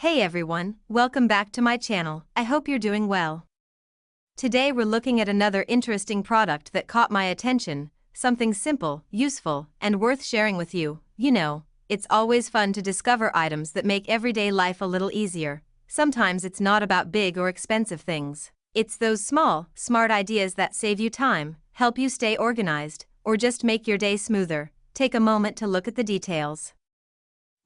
Hey everyone, welcome back to my channel. I hope you're doing well. Today we're looking at another interesting product that caught my attention, something simple, useful, and worth sharing with you. You know, it's always fun to discover items that make everyday life a little easier. Sometimes it's not about big or expensive things. It's those small, smart ideas that save you time, help you stay organized, or just make your day smoother. Take a moment to look at the details.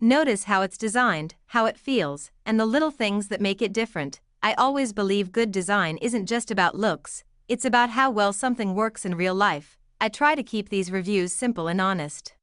Notice how it's designed, how it feels, and the little things that make it different. I always believe good design isn't just about looks, it's about how well something works in real life. I try to keep these reviews simple and honest,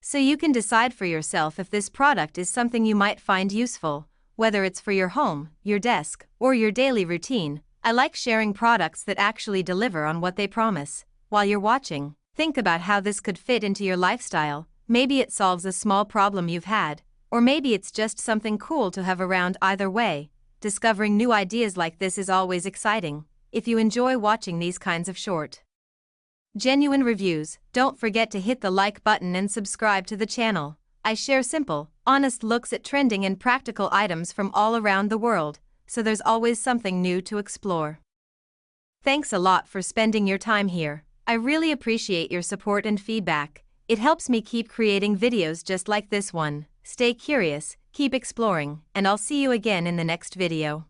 so you can decide for yourself if this product is something you might find useful, whether it's for your home, your desk, or your daily routine. I like sharing products that actually deliver on what they promise. While you're watching, think about how this could fit into your lifestyle. Maybe it solves a small problem you've had, or maybe it's just something cool to have around. Either way, discovering new ideas like this is always exciting. If you enjoy watching these kinds of short, genuine reviews, don't forget to hit the like button and subscribe to the channel. I share simple, honest looks at trending and practical items from all around the world, so there's always something new to explore. Thanks a lot for spending your time here. I really appreciate your support and feedback. It helps me keep creating videos just like this one. Stay curious, keep exploring, and I'll see you again in the next video.